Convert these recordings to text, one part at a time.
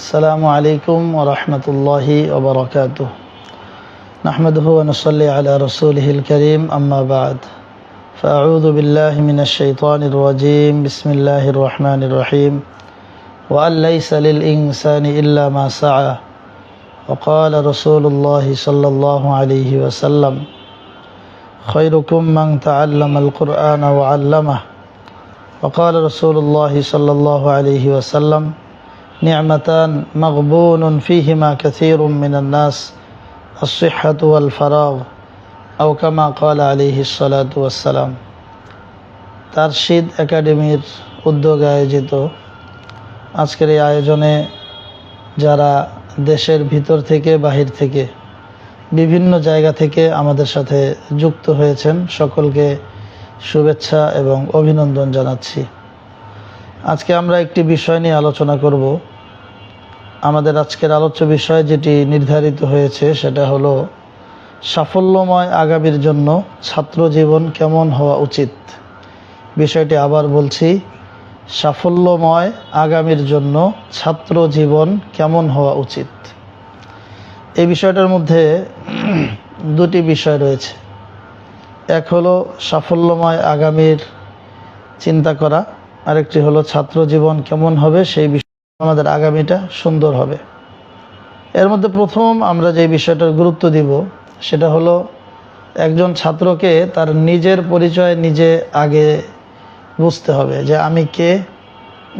السلام عليكم ورحمة الله وبركاته. نحمده ونصلي على رسوله الكريم، أما بعد، فأعوذ بالله من الشيطان الرجيم. بسم الله الرحمن الرحيم. وأن ليس للإنسان إلا ما سعى. وقال رسول الله صلى الله عليه وسلم: خيركم من تعلم القرآن وعلمه. وقال رسول الله صلى الله عليه وسلم: نعمتان مغبون فيهما كثير من الناس، الصحة والفراغ، أو كما قال عليه الصلاة والسلام. তারশিদ একাডেমির উদ্যোগে আয়োজিত আজকের এই আয়োজনে যারা দেশের ভিতর থেকে বাহির থেকে বিভিন্ন জায়গা থেকে আমাদের সাথে যুক্ত হয়েছেন, সকলকে শুভেচ্ছা এবং অভিনন্দন জানাচ্ছি। আজকে আমরা একটি বিষয় নিয়ে আলোচনা করব। আমাদের আজকের আলোচ্য বিষয় যেটি নির্ধারিত হয়েছে সেটা হলো সাফল্যময় আগামীর জন্য ছাত্র জীবন কেমন হওয়া উচিত। বিষয়টি আবার বলছি, সাফল্যময় আগামীর জন্য ছাত্র জীবন কেমন হওয়া উচিত। এই বিষয়টার মধ্যে দুটি বিষয় রয়েছে। এক হলো সাফল্যময় আগামীর চিন্তা করা, আরেকটি হলো ছাত্র জীবন কেমন হবে সেই বিষয়ে আমাদের আগামীটা সুন্দর হবে। এর মধ্যে প্রথম আমরা যে বিষয়টার গুরুত্ব দিব সেটা হলো একজন ছাত্রকে তার নিজের পরিচয় নিজে আগে বুঝতে হবে, যে আমি কে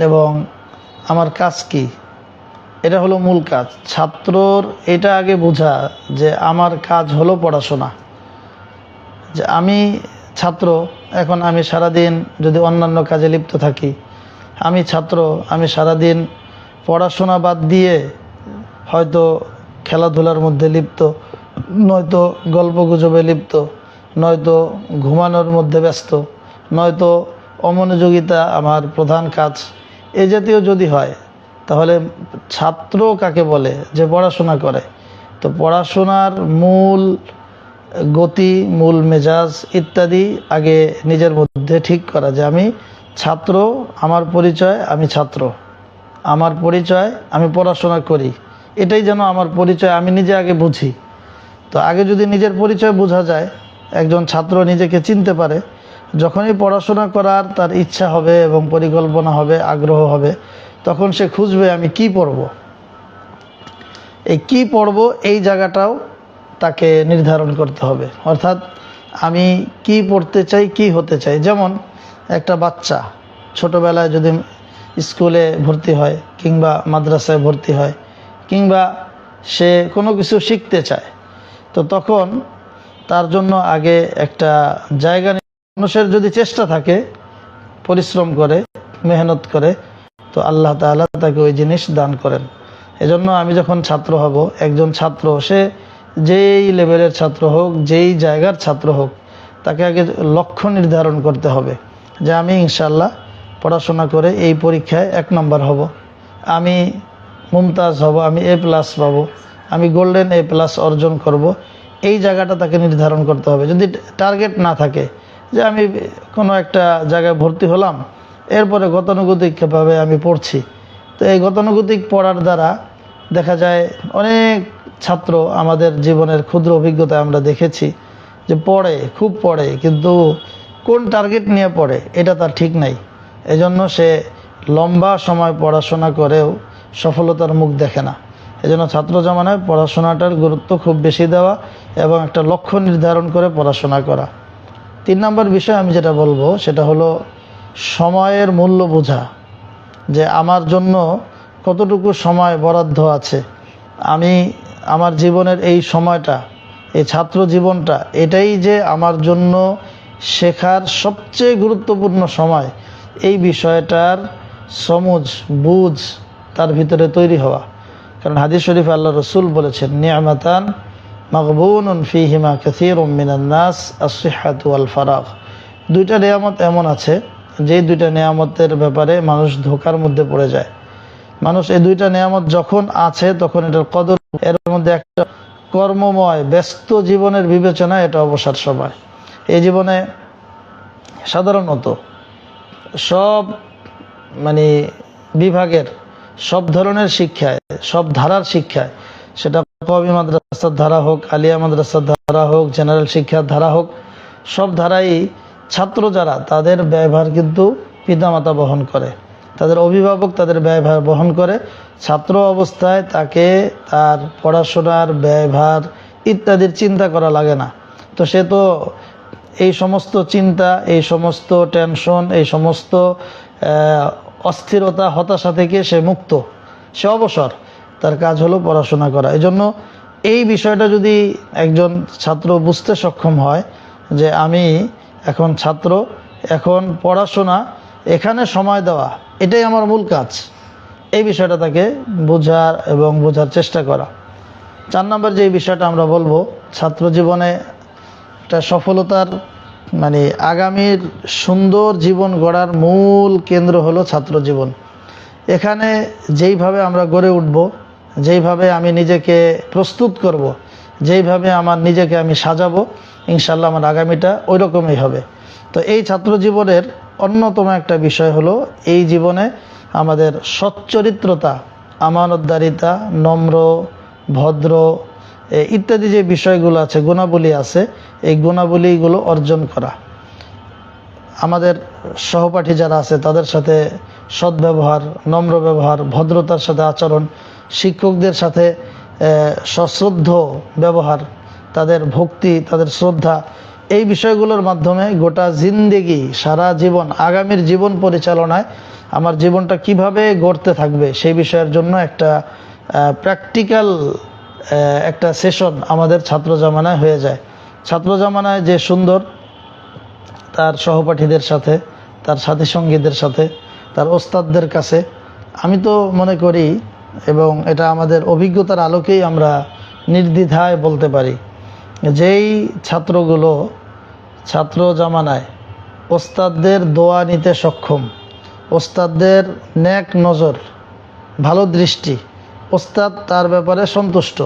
এবং আমার কাজ কি। এটা হলো মূল কাজ ছাত্রর। এটা আগে বোঝা যে আমার কাজ হলো পড়াশোনা, যে আমি ছাত্র। এখন আমি সারাদিন যদি অন্যান্য কাজে লিপ্ত থাকি, আমি ছাত্র, আমি সারাদিন পড়াশোনা বাদ দিয়ে হয়তো খেলাধুলার মধ্যে লিপ্ত, নয়তো গল্পগুজবে লিপ্ত, নয়তো ঘুমানোর মধ্যে ব্যস্ত, নয়তো অমনোযোগিতা আমার প্রধান কাজ, এ জাতীয় যদি হয়, তাহলে ছাত্র কাকে বলে? যে পড়াশোনা করে। তো পড়াশোনার মূল গতি, মূল মেজাজ ইত্যাদি আগে নিজের মধ্যে ঠিক করা, যে আমি ছাত্র, আমার পরিচয় আমি ছাত্র, আমার পরিচয় আমি পড়াশোনা করি। এটাই যেন আমার পরিচয়, আমি নিজে আগে বুঝি। তো আগে যদি নিজের পরিচয় বোঝা যায়, একজন ছাত্র নিজেকে চিনতে পারে, যখনই পড়াশোনা করার তার ইচ্ছা হবে এবং পরিকল্পনা হবে, আগ্রহ হবে, তখন সে খুঁজবে আমি কি পড়ব। এই কি পড়ব এই জায়গাটাও তাকে নির্ধারণ করতে হবে। অর্থাৎ আমি কি পড়তে চাই, কি হতে চাই। যেমন একটা বাচ্চা ছোটোবেলায় যদি স্কুলে ভর্তি হয় কিংবা মাদ্রাসায় ভর্তি হয় কিংবা সে কোনো কিছু শিখতে চায়, তো তখন তার জন্য আগে একটা জায়গা, মানুষের যদি চেষ্টা থাকে, পরিশ্রম করে, মেহনত করে, তো আল্লাহ তাআলা তাকে ওই জিনিস দান করেন। এজন্য আমি যখন ছাত্র হব, একজন ছাত্র সে যেই লেভেলের ছাত্র হোক, যেই জায়গার ছাত্র হোক, তাকে আগে লক্ষ্য নির্ধারণ করতে হবে যে আমি ইনশাআল্লাহ পড়াশোনা করে এই পরীক্ষায় 1 নম্বর হব, আমি মুমতাজ হব, আমি A+ পাবো, আমি গোল্ডেন A+ অর্জন করব। এই জায়গাটা তাকে নির্ধারণ করতে হবে। যদি টার্গেট না থাকে যে আমি কোনো একটা জায়গায় ভর্তি হলাম, এরপরে গতানুগতিকভাবে আমি পড়ছি, তো এই গতানুগতিক পড়ার দ্বারা দেখা যায় অনেক ছাত্র আমাদের জীবনের ক্ষুদ্র অভিজ্ঞতায় আমরা দেখেছি যে পড়ে, খুব পড়ে, কিন্তু কোন টার্গেট নিয়ে পড়ে এটা তার ঠিক নাই। এজন্য সে লম্বা সময় পড়াশোনা করেও সফলতার মুখ দেখে না। এজন্য ছাত্র জামানায় পড়াশোনাটার গুরুত্ব খুব বেশি দেওয়া এবং একটা লক্ষ্য নির্ধারণ করে পড়াশোনা করা। 3 নম্বর বিষয় আমি যেটা বলবো সেটা হলো সময়ের মূল্য বোঝা, যে আমার জন্য কতটুকু সময় বরাদ্দ আছে। আমি আমার জীবনের এই সময়টা, এই ছাত্র জীবনটা, এটাই যে আমার জন্য শেখার সবচেয়ে গুরুত্বপূর্ণ সময়, এই বিষয়টার সমঝ বুঝ তার ভিতরে তৈরি হওয়া। কারণ হাদিস শরীফে আল্লাহ রসুল বলেছেন, নি'মাতান মাগবুনুন ফীহিমা কাসীরুম মিনান নাস, আস-সিহহাতু ওয়াল ফারাগ। 2টা নিয়ামত এমন আছে যেই 2টা নিয়ামতের ব্যাপারে মানুষ ধোঁকার মধ্যে পড়ে যায়। মানুষ এই 2টা নিয়ামত যখন আছে তখন এটার কদর, এর মধ্যে একটা কর্মময় ব্যস্ত জীবনের বিবেচনা, এটা অবসর সময়। এই জীবনে সাধারণত সব বিভাগের সব ধরনের শিক্ষায়, সব ধারার শিক্ষায়, সেটা কওমি মাদ্রাসার ধারা হোক, আলিয়া মাদ্রাসার ধারা হোক, জেনারেল শিক্ষার ধারা হোক, সব ধারাই ছাত্র যারা তাদের ব্যয়ভার কিন্তু পিতামাতা বহন করে, তাদের অভিভাবক তাদের ব্যয়ভার বহন করে। ছাত্র অবস্থায় তাকে তার পড়াশোনার ব্যয়ভার ইত্যাদির চিন্তা করা লাগে না। তো সে তো এই সমস্ত চিন্তা, এই সমস্ত টেনশন, এই সমস্ত অস্থিরতা, হতাশা থেকে সে মুক্ত, সে অবসর। তার কাজ হলো পড়াশোনা করা। এজন্য এই বিষয়টা যদি একজন ছাত্র বুঝতে সক্ষম হয় যে আমি এখন ছাত্র, এখন পড়াশোনা, এখানে সময় দেওয়া এটাই আমার মূল কাজ, এই বিষয়টা তাকে বোঝার এবং বোঝার চেষ্টা করা। 4 নম্বর যে বিষয়টা আমরা বলবো, ছাত্র জীবনে একটা সফলতার মানে আগামীর সুন্দর জীবন গড়ার মূল কেন্দ্র হলো ছাত্র জীবন। এখানে যেইভাবে আমরা গড়ে উঠব, যেইভাবে আমি নিজেকে প্রস্তুত করব, যেইভাবে আমার নিজেকে আমি সাজাবো, ইনশাল্লাহ আমার আগামীটা ওই রকমই হবে। তো এই ছাত্র জীবনের অন্যতম একটা বিষয় হলো এই জীবনে আমাদের সচ্চরিত্রতা, আমানতদারিতা, নম্র, ভদ্র ইত্যাদি যে বিষয়গুলো আছে, গুণাবলী আছে, এই গুণাবলীগুলো অর্জন করা। আমাদের সহপাঠী যারা আছে তাদের সাথে সদ্ব্যবহার, নম্র ব্যবহার, ভদ্রতার সাথে আচরণ, শিক্ষকদের সাথে সশ্রদ্ধ ব্যবহার, তাদের ভক্তি, তাদের শ্রদ্ধা, এই বিষয়গুলোর মাধ্যমে গোটা জিন্দেগি, সারা জীবন, আগামীর জীবন পরিচালনায় আমার জীবনটা কিভাবে গড়তে থাকবে সেই বিষয়ের জন্য একটা প্র্যাকটিক্যাল একটা সেশন আমাদের ছাত্র জামানায় হয়ে যায়। ছাত্র জামানায় যে সুন্দর তার সহপাঠীদের সাথে, তার সাথী সঙ্গীদের সাথে, তার ওস্তাদদের কাছে, আমি তো মনে করি এবং এটা আমাদের অভিজ্ঞতার আলোকেই আমরা নির্দ্বিধায় বলতে পারি, যেই ছাত্রগুলো ছাত্র জামানায় ওস্তাদদের দোয়া নিতে সক্ষম, ওস্তাদদের নেক নজর, ভালো দৃষ্টি, ওস্তাদ তার ব্যাপারে সন্তুষ্ট,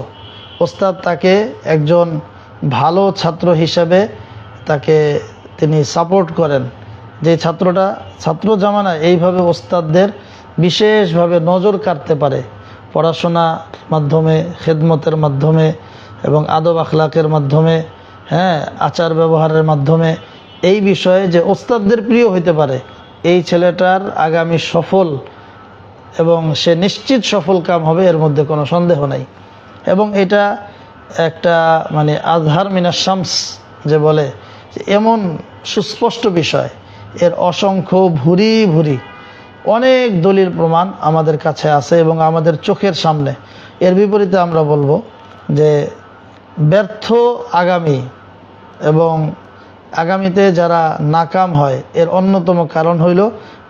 ওস্তাদ তাকে একজন ভালো ছাত্র হিসাবে তাকে তিনি সাপোর্ট করেন, যে ছাত্রটা ছাত্র জামানায় এইভাবে ওস্তাদদের বিশেষভাবে নজর কাটতে পারে, পড়াশোনার মাধ্যমে, খেদমতের মাধ্যমে এবং আদব আখলাকের মাধ্যমে, আচার ব্যবহারের মাধ্যমে, এই বিষয়ে যে ওস্তাদদের প্রিয় হইতে পারে, এই ছেলেটার আগামী সফল এবং সে নিশ্চিত সফল কাম হবে, এর মধ্যে কোনো সন্দেহ নাই। এবং এটা একটা মানে আজহার মিনাশ শামস যে বলে, এমন সুস্পষ্ট বিষয়, এর অসংখ্য ভুরি ভুরি অনেক দলিল প্রমাণ আমাদের কাছে আছে এবং আমাদের চোখের সামনে। এর বিপরীতে আমরা বলবো যে ব্যর্থ আগামী এবং আগামীতে যারা নাকাম হয়, এর অন্যতম কারণ হইল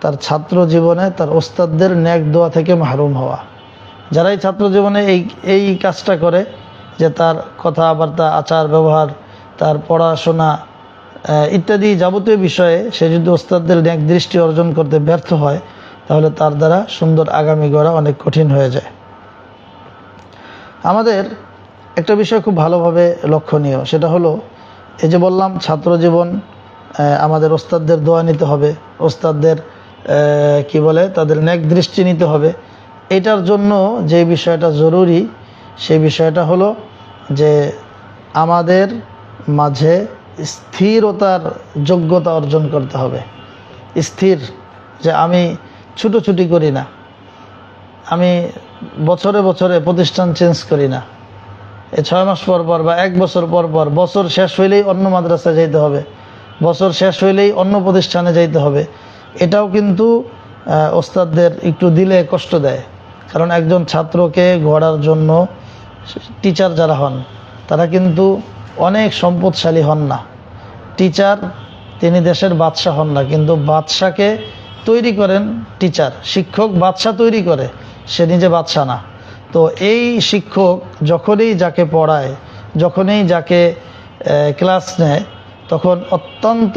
তার ছাত্র জীবনে তার ওস্তাদদের নেক দোয়া থেকে মাহরুম হওয়া। যারাই ছাত্র জীবনে এই কাজটা করে, যে তার কথাবার্তা, আচার ব্যবহার, তার পড়াশোনা ইত্যাদি যাবতীয় বিষয়ে সে যদি ওস্তাদদের নেক দৃষ্টি অর্জন করতে ব্যর্থ হয়, তাহলে তার দ্বারা সুন্দর আগামী গড়া অনেক কঠিন হয়ে যায়। আমাদের একটা বিষয় খুব ভালোভাবে লক্ষণীয়, সেটা হলো এই যে বললাম ছাত্র জীবন আমাদের ওস্তাদদের দোয়া নিতে হবে, ওস্তাদদের কি বলে তাদের নেক দৃষ্টি নিতে হবে। এটার জন্য যে বিষয়টা জরুরি সেই বিষয়টা হলো যে আমাদের মাঝে স্থিরতার যোগ্যতা অর্জন করতে হবে। স্থির, যে আমি ছুটোছুটি করি না, আমি বছরে বছরে প্রতিষ্ঠান চেঞ্জ করি না, 6 মাস পর পর বা 1 বছর পর পর, বছর শেষ হইলেই অন্য মাদ্রাসায় যাইতে হবে, বছর শেষ হইলেই অন্য প্রতিষ্ঠানে যাইতে হবে। এটাও কিন্তু ওস্তাদদের একটু দিলে কষ্ট দেয়। কারণ একজন ছাত্রকে গড়ার জন্য টিচার যারা হন তারা কিন্তু অনেক সম্পদশালী হন না। টিচার তিনি দেশের বাদশাহ হন না, কিন্তু বাদশাকে তৈরি করেন টিচার। শিক্ষক বাদশাহ তৈরি করে, সে নিজে বাদশাহ না। তো এই শিক্ষক যখনই যাকে পড়ায়, যখনই যাকে ক্লাস নেয়, তখন অত্যন্ত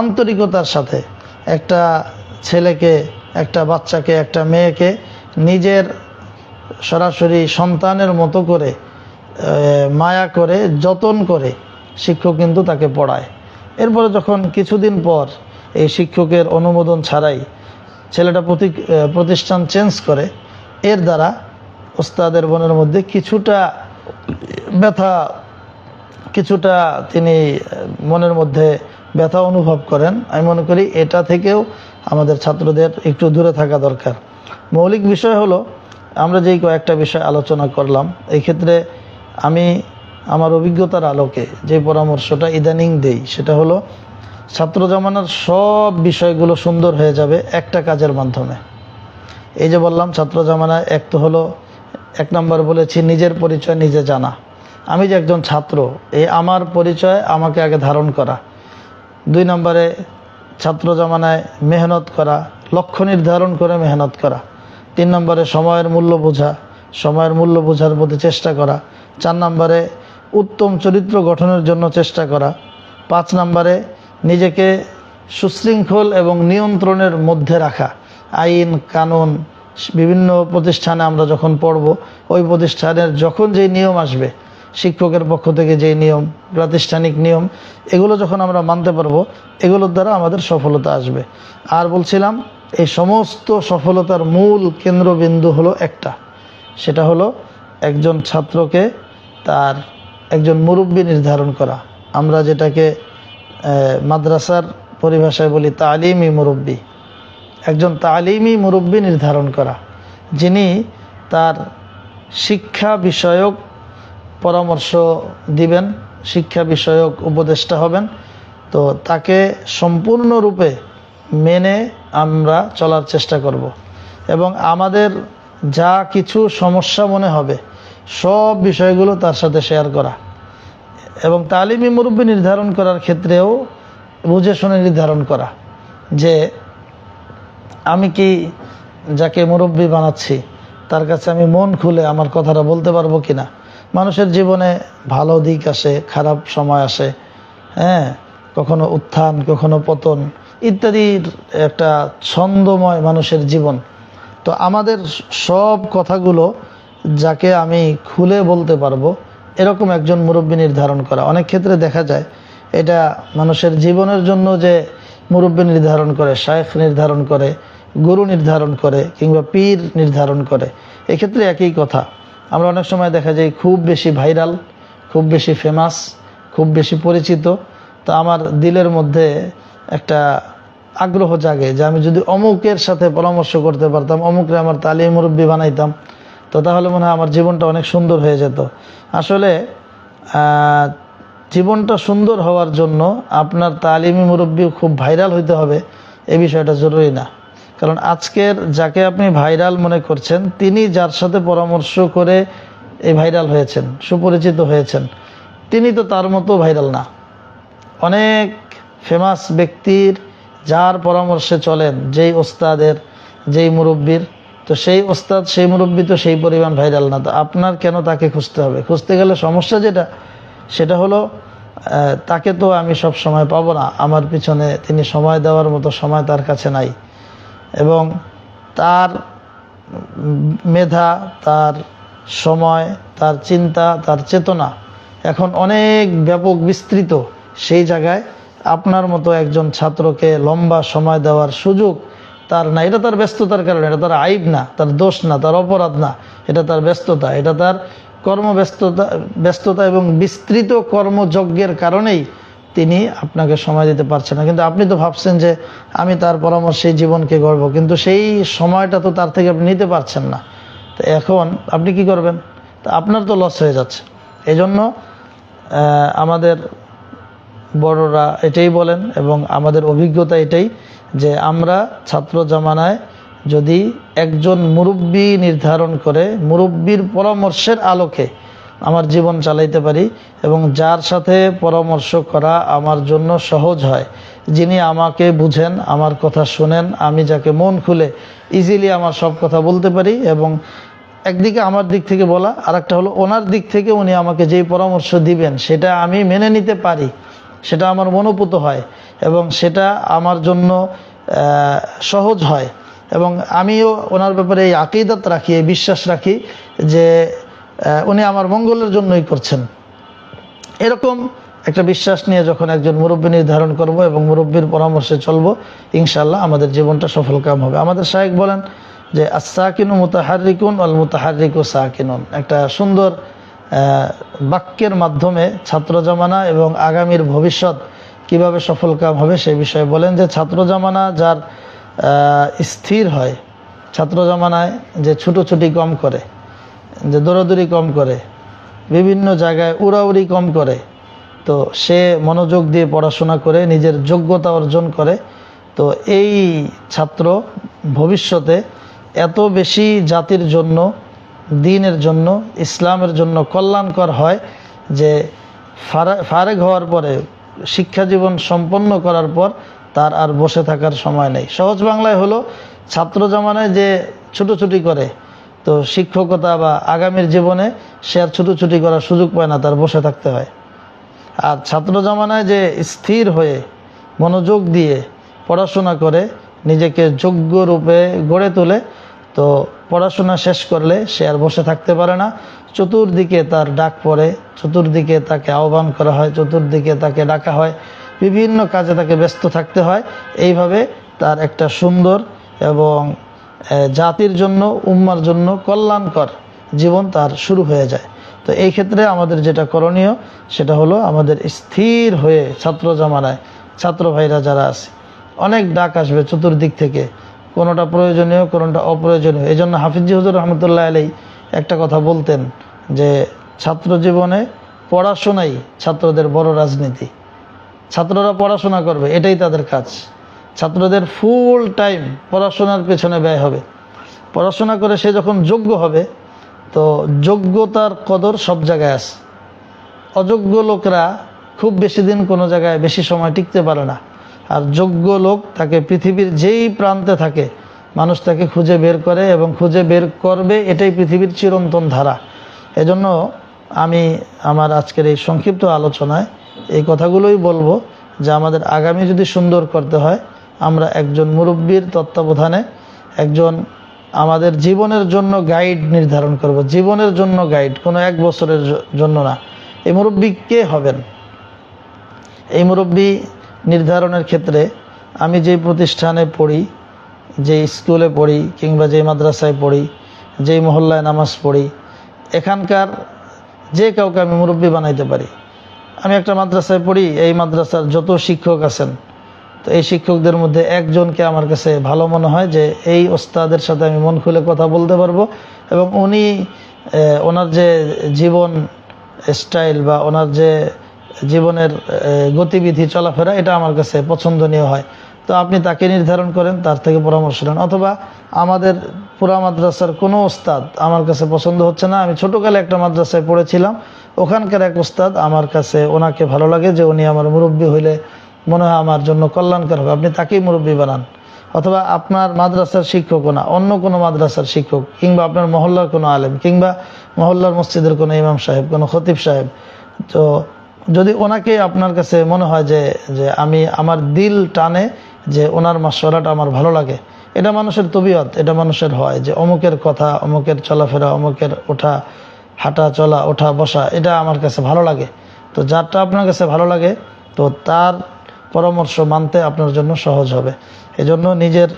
আন্তরিকতার সাথে একটা ছেলেকে, একটা বাচ্চাকে, একটা মেয়েকে নিজের সরাসরি সন্তানের মতো করে মায়া করে, যতন করে শিক্ষক কিন্তু তাকে পড়ায়। এরপরে যখন কিছুদিন পর এই শিক্ষকের অনুমোদন ছাড়াই ছেলেটা প্রতিষ্ঠান চেঞ্জ করে, এর দ্বারা ওস্তাদের মনের মধ্যে কিছুটা ব্যথা, কিছুটা তিনি মনের মধ্যে ব্যথা অনুভব করেন। আমি মনে করি এটা থেকেও আমাদের ছাত্রদের একটু দূরে থাকা দরকার। মৌলিক বিষয় হলো, আমরা যেই কয়েকটা বিষয় আলোচনা করলাম, এই ক্ষেত্রে আমি আমার অভিজ্ঞতার আলোকে যে পরামর্শটা ইদানিং দেই সেটা হলো, ছাত্র জামানার সব বিষয়গুলো সুন্দর হয়ে যাবে একটা কাজের মাধ্যমে। এই যে বললাম ছাত্র জামানায় এক তো হলো, 1 নম্বর বলেছি নিজের পরিচয় নিজে জানা। আমি যে একজন ছাত্র, এই আমার পরিচয় আমাকে আগে ধারণ করা। 2 নম্বরে ছাত্র জামানায় মেহনত করা, লক্ষ্য নির্ধারণ করে মেহনত করা। 3 নম্বরে সময়ের মূল্য বোঝা, সময়ের মূল্য বোঝার প্রতি চেষ্টা করা। 4 নম্বরে উত্তম চরিত্র গঠনের জন্য চেষ্টা করা। 5 নম্বরে নিজেকে সুশৃঙ্খল এবং নিয়ন্ত্রণের মধ্যে রাখা। আইন কানুন বিভিন্ন প্রতিষ্ঠানে আমরা যখন পড়ব, ওই প্রতিষ্ঠানের যখন যেই নিয়ম আসবে, শিক্ষকের পক্ষ থেকে যেই নিয়ম, প্রাতিষ্ঠানিক নিয়ম, এগুলো যখন আমরা মানতে পারবো, এগুলোর দ্বারা আমাদের সফলতা আসবে। আর বলছিলাম, এই সমস্ত সফলতার মূল কেন্দ্রবিন্দু হলো একটা, সেটা হলো একজন ছাত্রকে তার একজন মুরব্বি নির্ধারণ করা। আমরা যেটাকে মাদ্রাসার পরিভাষায় বলি তালিমি মুরব্বি। একজন তালিমি মুরব্বি নির্ধারণ করা, যিনি তার শিক্ষা বিষয়ক পরামর্শ দিবেন, শিক্ষা বিষয়ক উপদেষ্টা হবেন। তো তাকে সম্পূর্ণরূপে মেনে আমরা চলার চেষ্টা করব এবং আমাদের যা কিছু সমস্যা মনে হবে সব বিষয়গুলো তার সাথে শেয়ার করা। এবং তালিমি মুরব্বি নির্ধারণ করার ক্ষেত্রেও বুঝে শুনে নির্ধারণ করা যে আমি কি যাকে মুরব্বি বানাচ্ছি তার কাছে আমি মন খুলে আমার কথাটা বলতে পারবো কিনা। মানুষের জীবনে ভালো দিক আসে, খারাপ সময় আসে, হ্যাঁ, কখনো উত্থান কখনো পতন ইত্যাদির একটা ছন্দময় মানুষের জীবন। তো আমাদের সব কথাগুলো যাকে আমি খুলে বলতে পারবো এরকম একজন মুরব্বি নির্ধারণ করা। অনেক ক্ষেত্রে দেখা যায় এটা মানুষের জীবনের জন্য যে মুরব্বি নির্ধারণ করে, শায়েখ নির্ধারণ করে, গুরু নির্ধারণ করে কিংবা পীর নির্ধারণ করে, এক্ষেত্রে একই কথা। আমরা অনেক সময় দেখা যায় খুব বেশি ভাইরাল, খুব বেশি ফেমাস, খুব বেশি পরিচিত, তো আমার দিলের মধ্যে একটা আগ্রহ জাগে যে আমি যদি অমুকের সাথে পরামর্শ করতে পারতাম, অমুকরে আমার তালিম মুরব্বি বানাইতাম, তো তাহলে মনে হয় আমার জীবনটা অনেক সুন্দর হয়ে যেত। আসলে জীবনটা সুন্দর হওয়ার জন্য আপনার তালিমি মুরব্বি খুব ভাইরাল হইতে হবে এই বিষয়টা জরুরি না। কারণ আজকের যাকে আপনি ভাইরাল মনে করছেন, তিনি যার সাথে পরামর্শ করে এই ভাইরাল হয়েছেন, সুপরিচিত হয়েছেন, তিনি তো তার মতো ভাইরাল না। অনেক ফেমাস ব্যক্তির যার পরামর্শে চলেন, যেই ওস্তাদের, যেই মুরব্বির, তো সেই ওস্তাদ সেই মুরব্বি তো সেই পরিমাণ ভাইরাল না। তো আপনার কেন তাকে খুঁজতে হবে? খুঁজতে গেলে সমস্যা যেটা, সেটা হলো তাকে তো আমি সব সময় পাবো না, আমার পিছনে তিনি সময় দেওয়ার মতো সময় তার কাছে নাই, এবং তার মেধা, তার সময়, তার চিন্তা, তার চেতনা এখন অনেক ব্যাপক বিস্তৃত। সেই জায়গায় আপনার মতো একজন ছাত্রকে লম্বা সময় দেওয়ার সুযোগ তার না। এটা তার ব্যস্ততার কারণে, এটা তার আইব না, তার দোষ না, তার অপরাধ না, এটা তার ব্যস্ততা, এটা তার ব্যস্ততা এবং বিস্তৃত কর্মযজ্ঞের কারণেই তিনি আপনাকে সময় দিতে পারছেন না। কিন্তু আপনি তো ভাবছেন যে আমি তার পরামর্শে জীবনকে গড়ব, কিন্তু সেই সময়টা তো তার থেকে আপনি নিতে পারছেন না। তো এখন আপনি কি করবেন? তা আপনার তো লস হয়ে যাচ্ছে। এই জন্য আমাদের বড়রা এটাই বলেন এবং আমাদের অভিজ্ঞতা এটাই যে আমরা ছাত্র জামানায় যদি একজন মুরব্বি নির্ধারণ করে মুরব্বির পরামর্শের আলোকে আমার জীবন চালাইতে পারি এবং যার সাথে পরামর্শ করা আমার জন্য সহজ হয়, যিনি আমাকে বুঝেন, আমার কথা শুনেন, আমি যাকে মন খুলে ইজিলি আমার সব কথা বলতে পারি, এবং একদিকে আমার দিক থেকে বলা, আর একটা হলো ওনার দিক থেকে উনি আমাকে যেই পরামর্শ দিবেন সেটা আমি মেনে নিতে পারি, সেটা আমার মনোপুত হয় এবং সেটা আমার জন্য সহজ হয়, এবং আমিও ওনার ব্যাপারে এই আকীদাত রাখি, এই বিশ্বাস রাখি যে উনি আমার মঙ্গলের জন্যই করছেন। এরকম একটা বিশ্বাস নিয়ে যখন একজন মুরব্বি নির্ধারণ করব এবং মুরব্বির পরামর্শে চলবো, ইনশাআল্লাহ আমাদের জীবনটা সফলকাম হবে। আমাদের শায়েখ বলেন যে আস-সাকিনু মুতাহাররিকুন ওয়াল মুতাহাররিকু সাকিনুন, একটা সুন্দর বাক্যের মাধ্যমে ছাত্র জামানা এবং আগামীর ভবিষ্যৎ কিভাবে সফলকাম হবে সেই বিষয়ে বলেন। যে ছাত্র জামানা যার স্থির হয়, ছাত্র জামানায় যে ছুটোছুটি কম করে, যে দৌড়াদৌড়ি কম করে, বিভিন্ন জায়গায় উড়াউড়ি কম করে, তো সে মনোযোগ দিয়ে পড়াশোনা করে নিজের যোগ্যতা অর্জন করে, তো এই ছাত্র ভবিষ্যতে এত বেশি জাতির জন্য, দ্বীনের জন্য, ইসলামের জন্য কল্যাণকর হয় যে ফারেগ হওয়ার পরে, শিক্ষা জীবন সম্পন্ন করার পর তার আর বসে থাকার সময় নেই। সহজ বাংলায় হলো, ছাত্র জামানায় যে ছুটোছুটি করে, তো শিক্ষকতা বা আগামীর জীবনে সে আর ছুটোছুটি করার সুযোগ পায় না, তার বসে থাকতে হয়। আর ছাত্র জামানায় যে স্থির হয়ে মনোযোগ দিয়ে পড়াশোনা করে নিজেকে যোগ্য রূপে গড়ে তোলে, তো পড়াশোনা শেষ করলে সে আর বসে থাকতে পারে না, চতুর্দিকে তার ডাক পড়ে, চতুর্দিকে তাকে আহ্বান করা হয়, চতুর্দিকে তাকে ডাকা হয়, বিভিন্ন কাজে তাকে ব্যস্ত থাকতে হয়। এইভাবে তার একটা সুন্দর এবং জাতির জন্য, উম্মার জন্য কল্যাণকর জীবন তার শুরু হয়ে যায়। তো এই ক্ষেত্রে আমাদের যেটা করণীয় সেটা হলো, আমাদের স্থির হয়ে ছাত্র জামানায় ছাত্র ভাইরা যারা আছে, অনেক ডাক আসবে চতুর্দিক থেকে, কোনোটা প্রয়োজনীয়, কোনোটা অপ্রয়োজনীয়। এই জন্য হাফিজি হুজুর রহমতুল্লাহ আলাইহি একটা কথা বলতেন যে ছাত্র জীবনে পড়াশোনাই ছাত্রদের বড় রাজনীতি। ছাত্ররা পড়াশোনা করবে, এটাই তাদের কাজ। ছাত্রদের ফুল টাইম পড়াশোনার পেছনে ব্যয় হবে। পড়াশোনা করে সে যখন যোগ্য হবে, তো যোগ্যতার কদর সব জায়গায় আছে। অযোগ্য লোকরা খুব বেশি দিন কোনো জায়গায় বেশি সময় টিকতে পারে না, আর যোগ্য লোক তাকে পৃথিবীর যেই প্রান্তে থাকে মানুষ তাকে খুঁজে বের করে এবং খুঁজে বের করবে, এটাই পৃথিবীর চিরন্তন ধারা। এজন্য আমি আমার আজকের এই সংক্ষিপ্ত আলোচনায় এই কথাগুলোই বলবো যে আমাদের আগামী যদি সুন্দর করতে হয়, আমরা একজন মুরব্বীর তত্ত্বাবধানে একজন আমাদের জীবনের জন্য গাইড নির্ধারণ করব। জীবনের জন্য গাইড, কোনো এক বছরের জন্য না। এই মুরব্বী কে হবেন? এই মুরব্বী নির্ধারণের ক্ষেত্রে আমি যেই প্রতিষ্ঠানে পড়ি, যে স্কুলে পড়ি, কিংবা যেই মাদ্রাসায় পড়ি, যেই মহল্লায় নামাজ পড়ি, এখানকার যে কাউকে আমি মুরব্বী বানাইতে পারি। আমি একটা মাদ্রাসায় পড়ি, এই মাদ্রাসার যত শিক্ষক আছেন, তো এই শিক্ষকদের মধ্যে একজনকে আমার কাছে ভালো মনে হয় যে এই ওস্তাদের সাথে আমি মন খুলে কথা বলতে পারবো, এবং উনি ওনার যে জীবন স্টাইল বা ওনার যে জীবনের গতিবিধি, চলাফেরা, এটা আমার কাছে পছন্দনীয় হয়। তো আপনি তাকে নির্ধারণ করেন, তার থেকে পরামর্শ নেন। অথবা আমাদের পুরা মাদ্রাসার কোনো ওস্তাদ আমার কাছে পছন্দ হচ্ছে না, আমি ছোটোকালে একটা মাদ্রাসায় পড়েছিলাম, ওখানকার এক ওস্তাদ আমার কাছে, ওনাকে ভালো লাগে যে উনি আমার মুরব্বী হইলে মনে হয় আমার জন্য কল্যাণকর হবে, আপনি তাকেই মুরব্বী বানান। অথবা আপনার মাদ্রাসার শিক্ষকও না, অন্য কোনো মাদ্রাসার শিক্ষক, কিংবা আপনার মহল্লার কোনো আলেম, কিংবা মহল্লার মসজিদের কোনো ইমাম সাহেব, কোনো খতিব সাহেব, তো যদি ওনাকে আপনার কাছে মনে হয় যে আমি, আমার দিল টানে যে ওনার মাশওয়ারাটা আমার ভালো লাগে, এটা মানুষের তবিয়ত, এটা মানুষের হয় যে অমুকের কথা, অমুকের চলাফেরা, অমুকের ওঠা হাঁটা চলা, ওঠা বসা, এটা আমার কাছে ভালো লাগে। তো যারটা আপনার কাছে ভালো লাগে, তো তার পরামর্শ মানতে আপনার জন্য সহজ হবে। এজন্য নিজের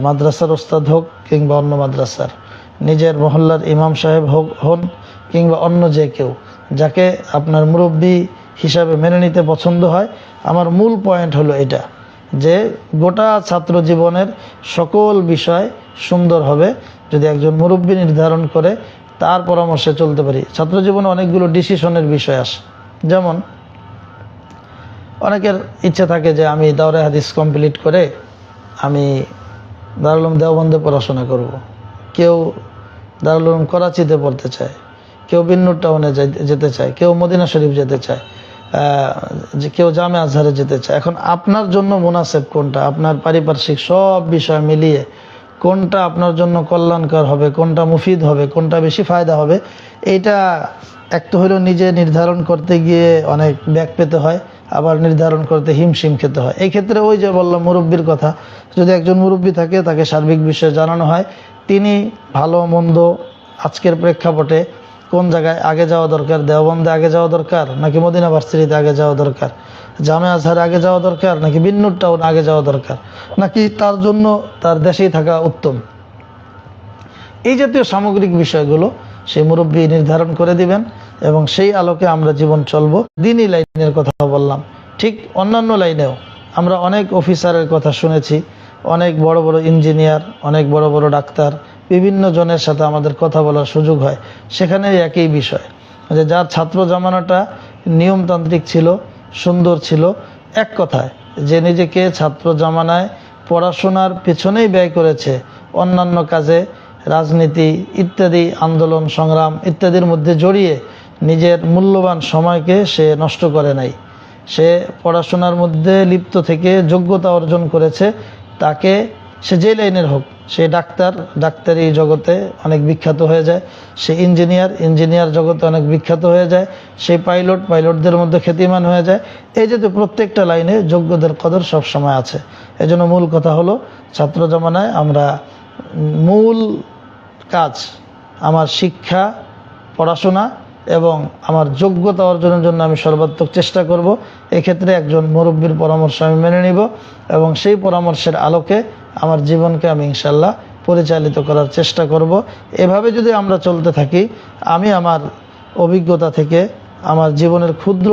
মাদ্রাসার ওস্তাদ হোক কিংবা অন্য মাদ্রাসার, নিজের মহল্লার ইমাম সাহেব হন কিংবা অন্য যে কেউ, যাকে আপনার মুরব্বী হিসাবে মেনে নিতে পছন্দ হয়। আমার মূল পয়েন্ট হলো এটা, যে গোটা ছাত্র জীবনের সকল বিষয় সুন্দর হবে যদি একজন মুরব্বী নির্ধারণ করে তার পরামর্শে চলতে পারি। ছাত্র জীবনে অনেকগুলো ডিসিশনের বিষয় আসে, যেমন অনেকের ইচ্ছে থাকে যে আমি দাওরায়ে হাদিস কমপ্লিট করে আমি দারুল উলুম দেওবন্দে পড়াশোনা করব। কেউ দারুল উলুম করাচিতে পড়তে চায়, কেউ বিন্নুর টাউনে যেতে চায়, কেউ মদিনা শরীফ যেতে চায়, কেউ জামে আজহারে যেতে চায়। এখন আপনার জন্য মুনাসেব কোনটা, আপনার পারিপার্শ্বিক সব বিষয় মিলিয়ে কোনটা আপনার জন্য কল্যাণকর হবে, কোনটা মুফিদ হবে, কোনটা বেশি ফায়দা হবে, এইটা এক তো হলো নিজে নির্ধারণ করতে গিয়ে অনেক ব্যাক পেতে হয়, আবার নির্ধারণ করতে হিমশিম খেতে হয়। এই ক্ষেত্রে ওই যে বললাম মুরব্বীর কথা, যদি একজন মুরব্বী থাকে তাকে সার্বিক বিষয়ে জানানো হয়, তিনি ভালো মন্দ আজকের প্রেক্ষাপটে কোন জায়গায় আগে যাওয়া দরকার, দেওবন্দে আগে যাওয়া দরকার নাকি মদিনা ভার্সিটিতে আগে যাওয়া দরকার, জামে আজহারে আগে যাওয়া দরকার নাকি বিন্নুর টাউন আগে যাওয়া দরকার, নাকি তার জন্য তার দেশেই থাকা উত্তম। এই জাতীয় সামগ্রিক বিষয়গুলো সেই মুরব্বী নির্ধারণ করে দিবেন এবং সেই আলোকে আমরা জীবন চলব। দ্বীনি লাইনের কথা বললাম, ঠিক অন্যান্য লাইনেও আমরা অনেক অফিসারের কথা শুনেছি, অনেক বড় বড় ইঞ্জিনিয়ার, অনেক বড় বড় ডাক্তার, বিভিন্ন জনের সাথে আমাদের কথা বলার সুযোগ হয়। সেখানে একই বিষয় যে যার ছাত্র জামানাটা নিয়মতান্ত্রিক ছিল, সুন্দর ছিল, এক কথায় যে নিজেকে ছাত্র জামানায় পড়াশোনার পেছনেই ব্যয় করেছে, অন্যান্য কাজে রাজনীতি ইত্যাদি আন্দোলন সংগ্রাম ইত্যাদির মধ্যে জড়িয়ে নিজের মূল্যবান সময়কে সে নষ্ট করে নাই, সে পড়াশোনার মধ্যে লিপ্ত থেকে যোগ্যতা অর্জন করেছে, তাকে সে যে লাইনের হোক, সে ডাক্তার, ডাক্তারি জগতে অনেক বিখ্যাত হয়ে যায়, সে ইঞ্জিনিয়ার, ইঞ্জিনিয়ার জগতে অনেক বিখ্যাত হয়ে যায়, সে পাইলট, পাইলটদের মধ্যে খ্যাতিমান হয়ে যায়। এই যে প্রত্যেকটা লাইনে যোগ্যদের কদর সব সময় আছে। এজন্য মূল কথা হলো ছাত্র জামানায় আমরা মূল কাজ আমার শিক্ষা, পড়াশোনা এবং আমার যোগ্যতা অর্জনের জন্য আমি সর্বাত্মক চেষ্টা করব। এক্ষেত্রে একজন মুরব্বীর পরামর্শ আমি মেনে নিব এবং সেই পরামর্শের আলোকে আমার জীবনকে আমি ইনশাল্লাহ পরিচালিত করার চেষ্টা করব। এভাবে যদি আমরা চলতে থাকি, আমি আমার অভিজ্ঞতা থেকে আমার জীবনের ক্ষুদ্র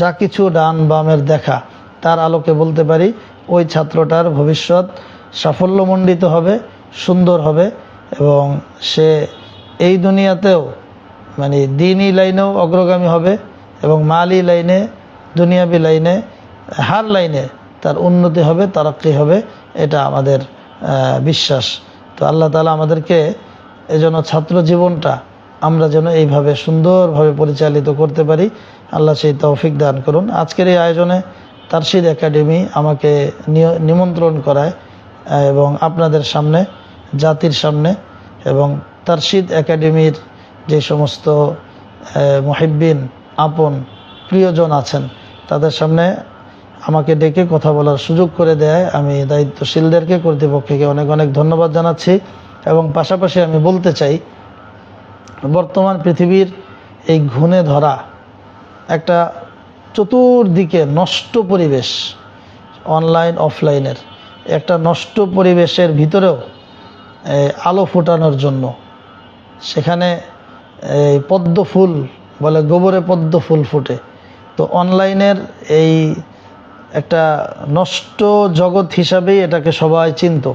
যা কিছু ডান বামের দেখা, তার আলোকে বলতে পারি ওই ছাত্রটার ভবিষ্যৎ সাফল্যমণ্ডিত হবে, সুন্দর হবে এবং সে এই দুনিয়াতেও মানে দ্বীনি লাইনেও অগ্রগামী হবে এবং মালি লাইনে, দুনিয়াবি লাইনে, হার লাইনে তার উন্নতি হবে, তারাক্কি হবে, এটা আমাদের বিশ্বাস। তো আল্লাহ তাআলা আমাদেরকে এজন্য ছাত্র জীবনটা আমরা যেন এইভাবে সুন্দরভাবে পরিচালিত করতে পারি, আল্লাহ সেই তৌফিক দান করুন। আজকের এই আয়োজনে তারশিদ একাডেমি আমাকে নিমন্ত্রণ করায় এবং আপনাদের সামনে, জাতির সামনে এবং তারশিদ একাডেমির যে সমস্ত মুহিব্বিন, আপন প্রিয়জন আছেন, তাদের সামনে আমাকে ডেকে কথা বলার সুযোগ করে দেয়, আমি দায়িত্বশীলদেরকে, কর্তৃপক্ষকে অনেক অনেক ধন্যবাদ জানাচ্ছি। এবং পাশাপাশি আমি বলতে চাই, বর্তমান পৃথিবীর এই ঘুণে ধরা একটা চতুর্দিকে নষ্ট পরিবেশ, অনলাইন অফলাইনের একটা নষ্ট পরিবেশের ভিতরেও আলো ফোটানোর জন্য, সেখানে এই পদ্ম ফুল বলে, গোবরে পদ্ম ফুল ফুটে, তো অনলাইনের এই একটা নষ্ট জগৎ হিসাবেই এটাকে সবাই চিনত।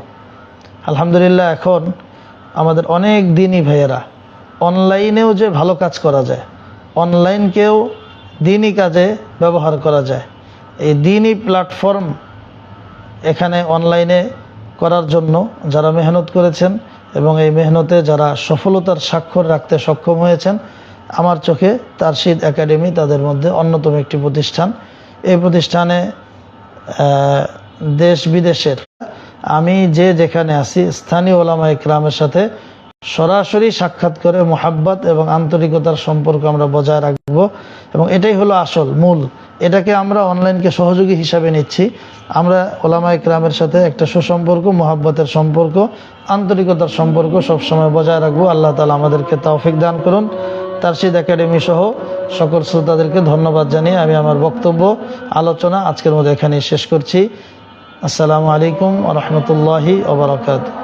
আলহামদুলিল্লাহ এখন আমাদের অনেক দ্বীনি ভাইয়েরা অনলাইনেও যে ভালো কাজ করা যায়, অনলাইনকেও দ্বীনি কাজে ব্যবহার করা যায়, এই দ্বীনি প্ল্যাটফর্ম এখানে অনলাইনে করার জন্য যারা মেহনত করেছেন এবং এই মেহনতে যারা সফলতার স্বাক্ষর রাখতে সক্ষম হয়েছেন, আমার চোখে তারশিদ একাডেমি তাদের মধ্যে অন্যতম একটি প্রতিষ্ঠান। এই প্রতিষ্ঠানে দেশ বিদেশের, আমি যেখানে আছি, স্থানীয় ওলামা ইকরামের সাথে সরাসরি সাক্ষাৎ করে মোহাব্বত এবং আন্তরিকতার সম্পর্ক আমরা বজায় রাখব এবং এটাই হলো আসল মূল। এটাকে আমরা অনলাইনকে সহযোগী হিসাবে নিচ্ছি। আমরা ওলামা ইকরামের সাথে একটা সুসম্পর্ক, মোহাব্বতের সম্পর্ক, আন্তরিকতার সম্পর্ক সবসময় বজায় রাখবো। আল্লাহ তাআলা আমাদেরকে তৌফিক দান করুন। তারশিদ একাডেমি সহ সকল শ্রোতাদেরকে ধন্যবাদ জানিয়ে আমি আমার বক্তব্য, আলোচনা আজকের মধ্যে এখানেই শেষ করছি। আসসালামু আলাইকুম ওয়া রাহমাতুল্লাহি ওয়া বারাকাতুহু।